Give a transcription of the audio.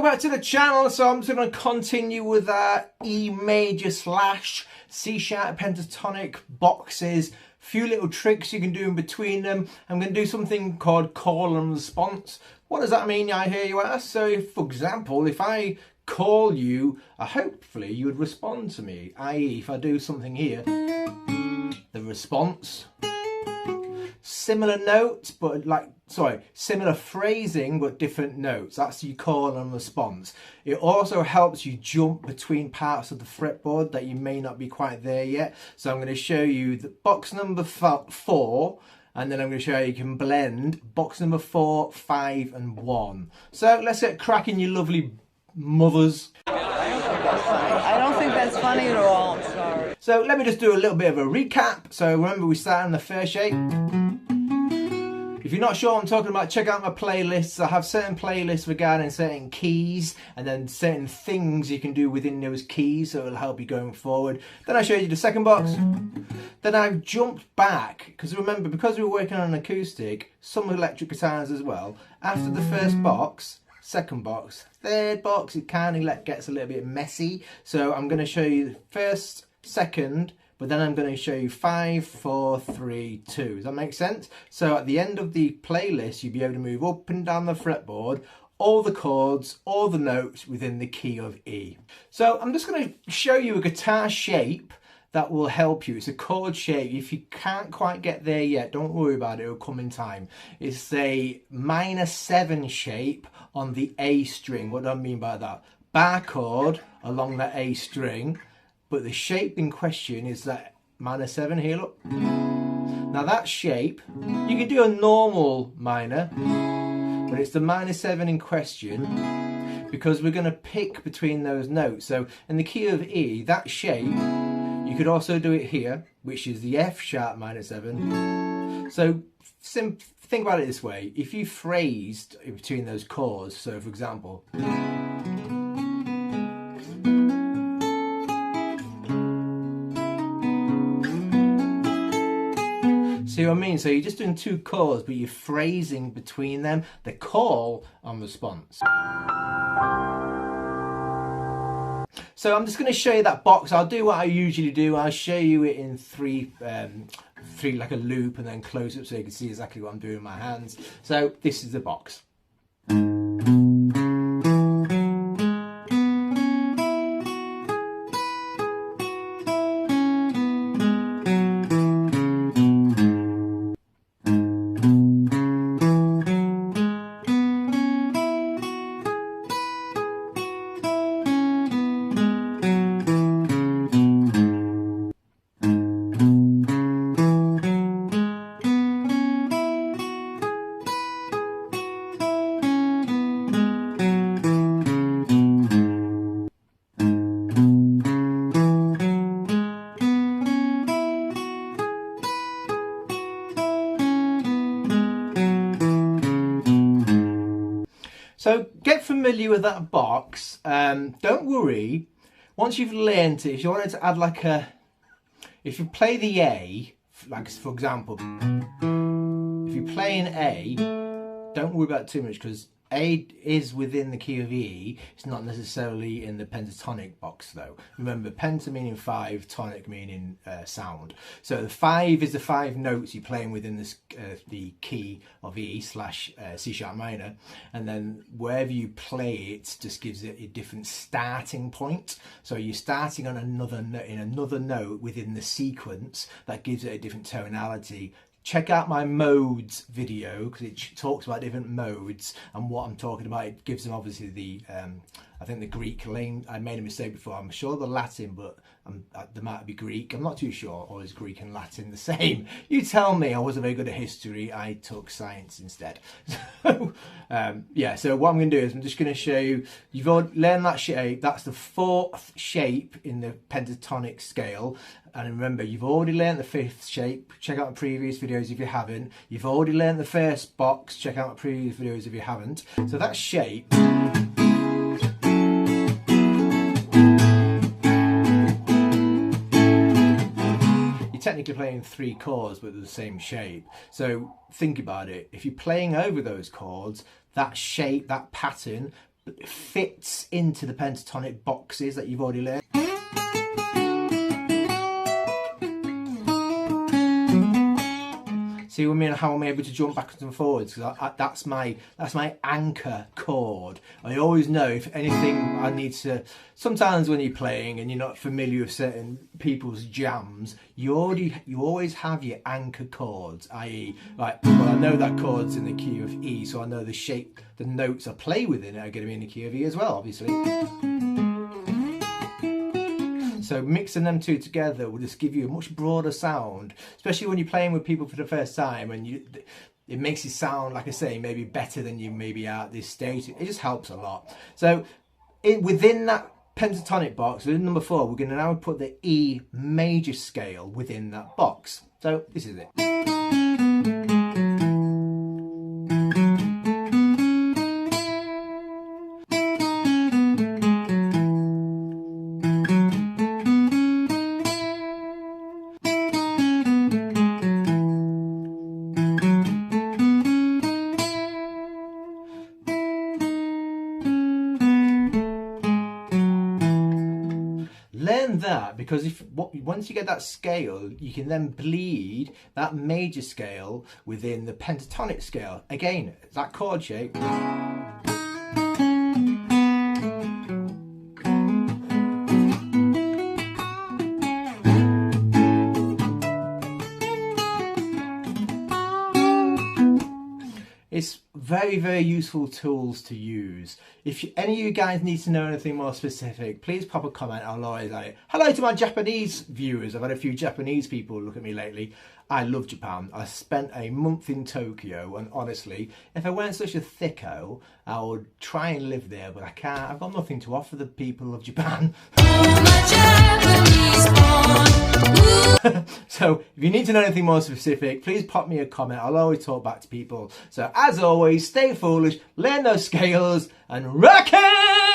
back to the channel. So I'm just going to continue with E major slash C sharp pentatonic boxes. Few little tricks you can do in between them. I'm going to do something called call and response. What does that mean, I hear you ask? So if, for example, if I call you, hopefully you would respond to me, i.e. if I do something here, the response, similar notes but similar phrasing but different notes. That's your call and response. It also helps you jump between parts of the fretboard that you may not be quite there yet. So I'm going to show you the box number 4, and then I'm going to show you can blend box number 4, 5 and 1. So let's get cracking, you lovely mothers. I don't think that's funny at all, I'm sorry. So let me just do a little bit of a recap. So remember, we started on the first shape. If you're not sure what I'm talking about, check out my playlists. I have certain playlists regarding certain keys and then certain things you can do within those keys, so it'll help you going forward. Then I showed you the second box. Then I've jumped back, because remember, because we were working on an acoustic, some electric guitars as well. After the first box, second box, third box, it kind of gets a little bit messy. So I'm going to show you the first, second, but then I'm going to show you 5, 4, 3, 2. Does that make sense? So at the end of the playlist, you'll be able to move up and down the fretboard, all the chords, all the notes within the key of E. So I'm just going to show you a guitar shape that will help you. It's a chord shape. If you can't quite get there yet, don't worry about it, it'll come in time. It's a minor 7 shape on the A string. What do I mean by that? Bar chord along the A string, but the shape in question is that minor 7 here, look. Now that shape, you can do a normal minor, but it's the minor 7 in question because we're going to pick between those notes. So in the key of E, that shape, you could also do it here, which is the F sharp minor 7. So think about it this way. If you phrased in between those chords, so for example, see what I mean? So you're just doing 2 chords, but you're phrasing between them, the call and response. So I'm just going to show you that box. I'll do what I usually do. I'll show you it in 3 like a loop, and then close up so you can see exactly what I'm doing with my hands. So this is the box. So get familiar with that box. Don't worry, once you've learned it, if you wanted to add like if you play the A, like for example, if you play an A, don't worry about it too much, because A is within the key of E. It's not necessarily in the pentatonic box though. Remember, penta meaning 5, tonic meaning sound. So the 5 is the 5 notes you're playing within this, the key of E slash C sharp minor, and then wherever you play it just gives it a different starting point. So you're starting on another note, in another note within the sequence, that gives it a different tonality. Check out my modes video, because it talks about different modes and what I'm talking about. It gives them obviously the, I think the Greek lane. I made a mistake before. I'm sure the Latin, but there might be Greek. I'm not too sure. Or is Greek and Latin the same? You tell me. I wasn't very good at history. I took science instead. So, yeah, so what I'm going to do is I'm just going to show you. You've already learned that shape. That's the 4th shape in the pentatonic scale. And remember, you've already learned the 5th shape. Check out the previous videos if you haven't. You've already learned the first box. Check out the previous videos if you haven't. So that shape, you're technically playing 3 chords but they're the same shape. So think about it. If you're playing over those chords, that shape, that pattern, fits into the pentatonic boxes that you've already learned. See what I mean? How I'm able to jump backwards and forwards, because that's my anchor chord. I always know if anything I need to. Sometimes when you're playing and you're not familiar with certain people's jams, you always have your anchor chords. I.e., like, well, I know that chord's in the key of E, so I know the shape, the notes I play within it are going to be in the key of E as well, obviously. So mixing them two together will just give you a much broader sound, especially when you're playing with people for the first time, and it makes you sound, like I say, maybe better than you maybe are at this stage. It just helps a lot. So within that pentatonic box, within number 4, we're going to now put the E major scale within that box. So this is it. Learn that, because once you get that scale, you can then bleed that major scale within the pentatonic scale. Again, that chord shape. It's very, very useful tools to use. If any of you guys need to know anything more specific, please pop a comment. I'll always like, hello to my Japanese viewers. I've had a few Japanese people look at me lately. I love Japan. I spent a month in Tokyo, and honestly, if I weren't such a thicko, I would try and live there, but I can't. I've got nothing to offer the people of Japan. So if you need to know anything more specific, please pop me a comment. I'll always talk back to people. So as always, stay foolish, learn those scales, and rock it!